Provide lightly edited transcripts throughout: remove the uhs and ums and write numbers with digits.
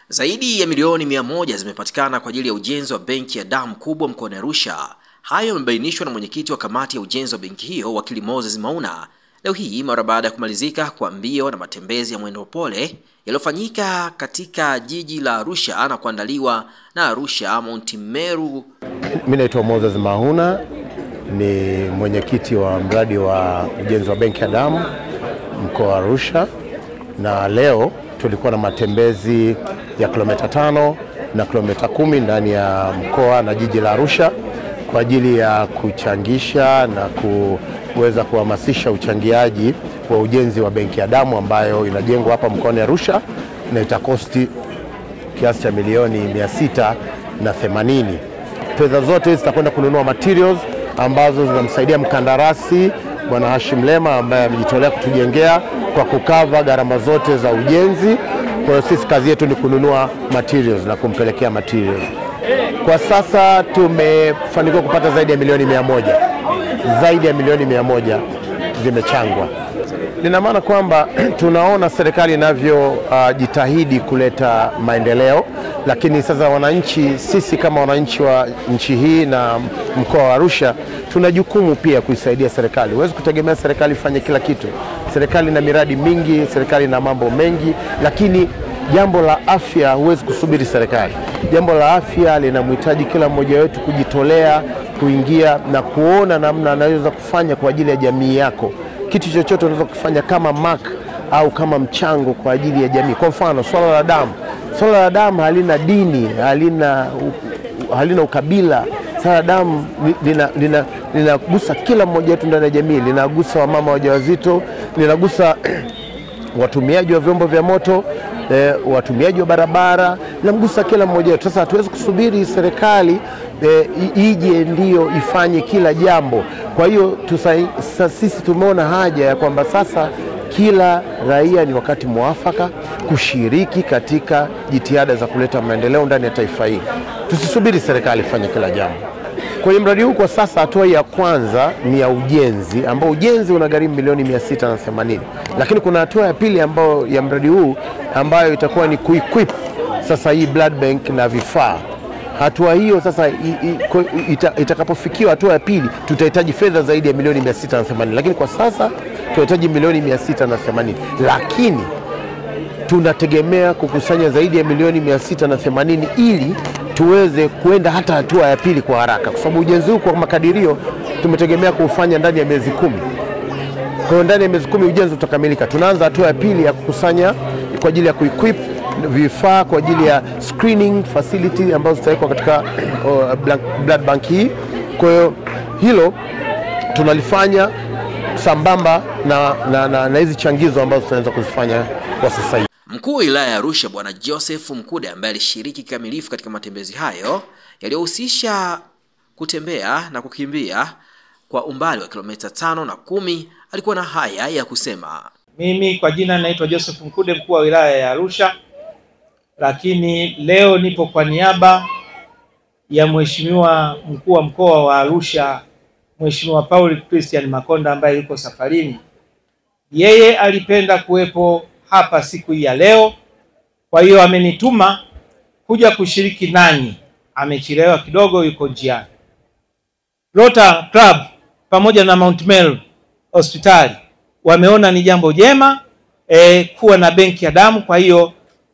Zaidi ya milioni 100 zimepatikana kwa ajili ya ujenzi wa benki ya damu kubwa mkoani Arusha. Hayo yamebainishwa na mwenyekiti wa kamati ya ujenzi wa benki hiyo, wakili Moses Mauna, leo hii mara baada ya kumalizika kwa mbio na matembezi ya mwendo pole yaliyofanyika katika jiji la Arusha na kuandaliwa na Arusha Mount Meru. Mimi naitwa Moses Mauna, ni mwenyekiti wa mradi wa ujenzi wa benki ya damu mkoa wa Arusha, na leo tulikuwa na matembezi ya kilomita 5 na kilomita 10 ndani ya mkoa na jiji la Arusha kwa ajili ya kuchangisha na kuweza kuhamasisha uchangiaji wa ujenzi wa benki ya damu ambayo inajengwa hapa mkoani Arusha na itakosti kiasi cha milioni 680. Fedha zote zitakwenda kununua materials ambazo zinamsaidia mkandarasi Bwana Hashim Lema ambaye amejitolea kutujengea kwa kukava gharama zote za ujenzi. Kwa hiyo sisi kazi yetu ni kununua materials na kumpelekea materials. Kwa sasa tumefanikiwa kupata zaidi ya milioni 100. Zaidi ya milioni 100 zimechangwa. Lina maana kwamba tunaona serikali inavyojitahidi kuleta maendeleo, lakini sasa wananchi, sisi kama wananchi wa nchi hii na mkoa wa Arusha, tuna jukumu pia kuisaidia serikali. Huwezi kutegemea serikali ifanye kila kitu. Serikali ina miradi mingi, serikali ina mambo mengi, lakini jambo la afya huwezi kusubiri serikali. Jambo la afya linamhitaji kila mmoja wetu kujitolea, kuingia na kuona namna anaweza kufanya kwa ajili ya jamii yako. Kitu chochote unaweza kufanya kama mark au kama mchango kwa ajili ya jamii. Kwa mfano, swala la damu. Swala la damu halina dini, halina ukabila. Swala la damu linagusa kila mmoja wetu ndani ya jamii. Linagusa wamama wajawazito, linagusa watumiaji wa vyombo vya moto, watumiaji wa barabara, linamgusa kila mmoja wetu. Sasa hatuwezi kusubiri serikali ije ndio ifanye kila jambo. Kwa hiyo sisi tumeona haja ya kwamba sasa kila raia ni wakati mwafaka kushiriki katika jitihada za kuleta maendeleo ndani ya taifa hili. Tusisubiri serikali ifanye kila jambo. Kwenye mradi huu kwa sasa hatua ya kwanza ni ya ujenzi, ambao ujenzi unagharimu milioni 680. Lakini kuna hatua ya pili ambayo ya mradi huu ambayo itakuwa ni kuequip sasa hii blood bank na vifaa. Hatua hiyo sasa itakapofikiwa hatua ya pili, tutahitaji fedha zaidi ya milioni 680. Lakini kwa sasa tunahitaji milioni 680. Lakini tunategemea kukusanya zaidi ya milioni 680 ili tuweze kuenda hata hatua ya pili kwa haraka, kwa sababu ujenzi huu kwa makadirio tumetegemea kufanya ndani ya miezi 10. Kwa hiyo ndani ya miezi 10 ujenzi utakamilika. Tunaanza hatua ya pili ya kukusanya kwa ajili ya kuequip vifaa kwa ajili ya screening facility ambazo zitawekwa katika blood bank hii. Kwa hiyo hilo tunalifanya sambamba na hizi changizo ambazo tunaweza kuzifanya kwa sasa hivi. Mkuu wa wilaya ya Arusha Bwana Joseph Mkude, ambaye alishiriki kikamilifu katika matembezi hayo yaliyohusisha kutembea na kukimbia kwa umbali wa kilomita 5 na 10, alikuwa na haya ya kusema. Mimi kwa jina naitwa Joseph Mkude, mkuu wa wilaya ya Arusha, lakini leo nipo kwa niaba ya Mheshimiwa mkuu wa mkoa wa Arusha, Mheshimiwa Paul Christian Makonda, ambaye yuko safarini. Yeye alipenda kuwepo hapa siku hii ya leo, kwa hiyo amenituma kuja kushiriki nanyi. Amechelewa kidogo, yuko njiani. Rotary Club pamoja na Mount Meru Hospitali wameona ni jambo jema kuwa na benki ya damu. Kwa hiyo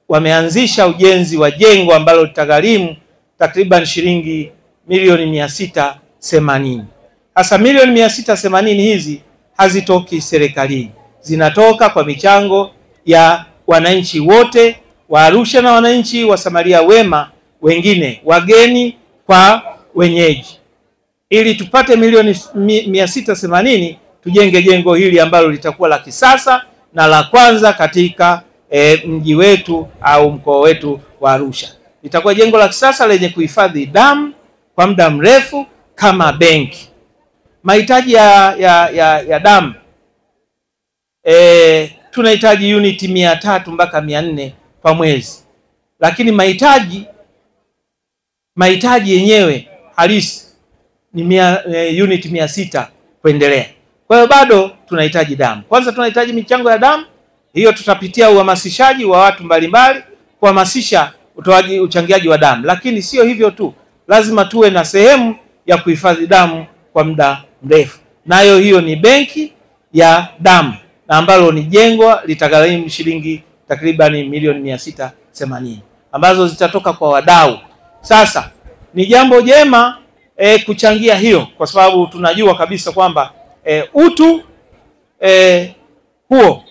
wameanzisha ujenzi wa jengo ambalo litagharimu takriban shilingi milioni 680. Hasa milioni 680 hizi hazitoki serikalini, zinatoka kwa michango ya wananchi wote wa Arusha na wananchi wa Samaria wema wengine, wageni kwa wenyeji, ili tupate milioni 680 tujenge jengo hili ambalo litakuwa la kisasa na la kwanza katika mji wetu au mkoa wetu wa Arusha. Litakuwa jengo la kisasa lenye kuhifadhi damu kwa muda mrefu kama benki. Mahitaji ya damu, tunahitaji unit 300 mpaka 400 kwa mwezi, lakini mahitaji yenyewe halisi ni unit 600 kuendelea. Kwa hiyo bado tunahitaji damu. Kwanza tunahitaji michango ya damu. Hiyo tutapitia uhamasishaji wa watu mbalimbali kuhamasisha uchangiaji wa damu. Lakini sio hivyo tu, lazima tuwe na sehemu ya kuhifadhi damu kwa muda mrefu, nayo hiyo ni benki ya damu, na ambalo ni jengo litagharimu shilingi takribani milioni 680 ambazo zitatoka kwa wadau. Sasa ni jambo jema kuchangia hiyo, kwa sababu tunajua kabisa kwamba utu huo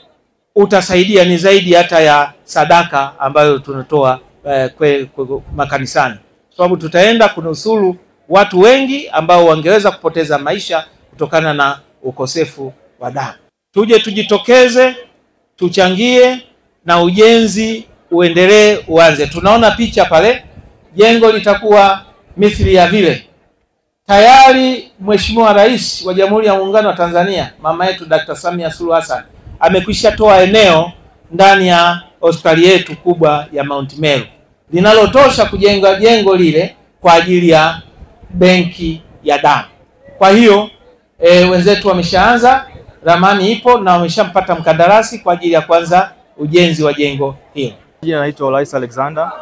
utasaidia, ni zaidi hata ya sadaka ambayo tunatoa makanisani, kwa sababu tutaenda kunusuru watu wengi ambao wangeweza kupoteza maisha kutokana na ukosefu wa damu. Tuje tujitokeze, tuchangie na ujenzi uendelee, uanze. Tunaona picha pale, jengo litakuwa mithili ya vile. Tayari Mheshimiwa Rais wa Jamhuri ya Muungano wa Tanzania, mama yetu Dr. Samia Suluhu Hassan, amekwisha toa eneo ndani ya hospitali yetu kubwa ya Mount Meru linalotosha kujenga jengo lile kwa ajili ya benki ya damu. Kwa hiyo wenzetu wameshaanza, ramani ipo na wameshampata mkandarasi kwa ajili ya kwanza ujenzi wa jengo hilo. Jina naitwa Rais Alexander,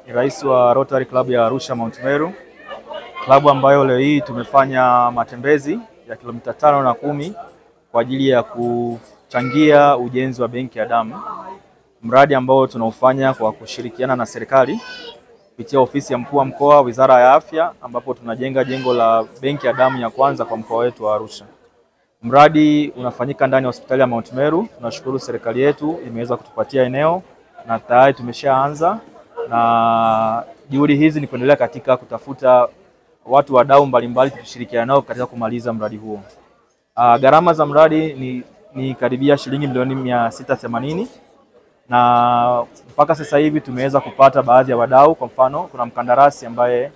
ni rais wa Rotary Club ya Arusha Mount Meru, klabu ambayo leo hii tumefanya matembezi ya kilomita 5 na 10 kwa ajili ya kuchangia ujenzi wa benki ya damu, mradi ambao tunaufanya kwa kushirikiana na serikali kupitia ofisi ya mkuu wa mkoa, Wizara ya Afya, ambapo tunajenga jengo la benki ya damu ya kwanza kwa mkoa wetu wa Arusha. Mradi unafanyika ndani ya hospitali ya Mount Meru. Tunashukuru serikali yetu imeweza kutupatia eneo na tayari tumeshaanza, na juhudi hizi ni kuendelea katika kutafuta watu wadau mbalimbali kushirikiana nao katika kumaliza mradi huo. Gharama za mradi ni karibia shilingi milioni 680, na mpaka sasa hivi tumeweza kupata baadhi ya wadau. Kwa mfano, kuna mkandarasi ambaye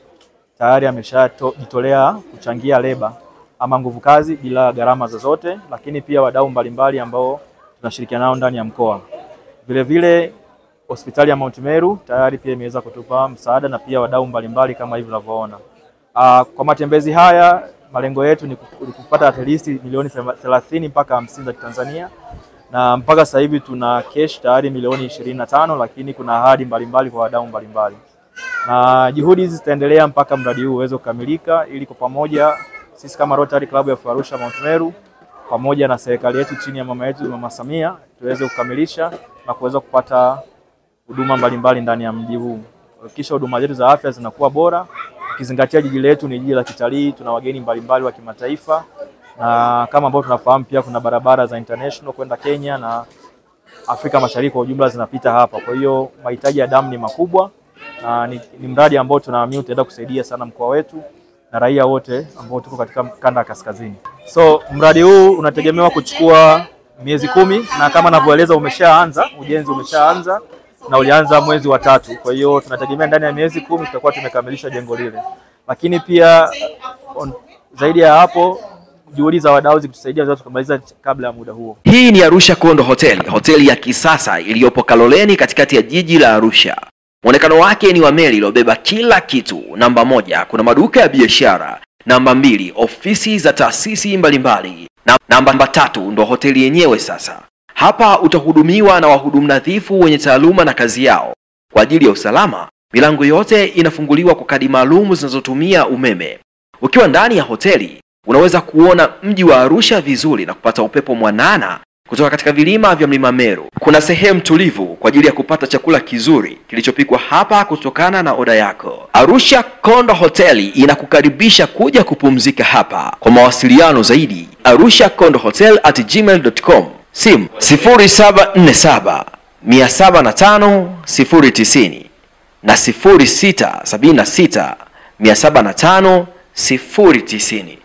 tayari ameshajitolea kuchangia leba ama nguvu kazi bila gharama zozote, lakini pia wadau mbalimbali ambao tunashirikiana nao ndani ya mkoa. Vile vile hospitali ya Mount Meru tayari pia imeweza kutupa msaada, na pia wadau mbalimbali kama hivi unavyoona. Kwa matembezi haya malengo yetu ni kupata at least milioni 30 mpaka 50 za Tanzania, na mpaka sasa hivi tuna cash tayari milioni 25, lakini kuna ahadi mbalimbali kwa wadau mbalimbali. Na juhudi hizi zitaendelea mpaka mradi huu uweze kukamilika, ili kwa pamoja sisi kama Rotary Club ya Arusha Mount Meru pamoja na serikali yetu chini ya mama yetu Mama Samia tuweze kukamilisha na kuweza kupata huduma mbalimbali ndani ya mji huu. Kisha huduma zetu za afya zinakuwa bora, ukizingatia jiji letu ni jiji la kitalii, tuna wageni mbalimbali wa kimataifa, na kama ambavyo tunafahamu pia kuna barabara za international kwenda Kenya na Afrika Mashariki kwa ujumla zinapita hapa. Kwa hiyo mahitaji ya damu ni makubwa, na ni mradi ambao tunaamini utaenda kusaidia sana mkoa wetu na raia wote ambao tuko katika kanda ya kaskazini. So mradi huu unategemewa kuchukua miezi 10, na kama ninavyoeleza ujenzi umeshaanza na ulianza mwezi wa 3. Kwa hiyo tunategemea ndani ya miezi 10 tutakuwa tumekamilisha jengo lile. Lakini pia zaidi ya hapo, juhudi za wadau zikitusaidia zote tukamaliza kabla ya muda huo. Hii ni Arusha Kondo Hotel, hoteli ya kisasa iliyopo Kaloleni katikati ya jiji la Arusha. Muonekano wake ni wa meli iliyobeba kila kitu. Namba 1, kuna maduka ya biashara. Namba 2, ofisi za taasisi mbalimbali. Namba 3, ndo hoteli yenyewe sasa. Hapa utahudumiwa na wahudumu nadhifu wenye taaluma na kazi yao. Kwa ajili ya usalama, milango yote inafunguliwa kwa kadi maalum zinazotumia umeme. Ukiwa ndani ya hoteli, unaweza kuona mji wa Arusha vizuri na kupata upepo mwanana kutoka katika vilima vya Mlima Meru. Kuna sehemu tulivu kwa ajili ya kupata chakula kizuri kilichopikwa hapa kutokana na oda yako. Arusha Kondo Hoteli inakukaribisha kuja kupumzika hapa. Kwa mawasiliano zaidi, arushakondohotel@gmail.com. Simu 0747 705 090 na 0676 705 090.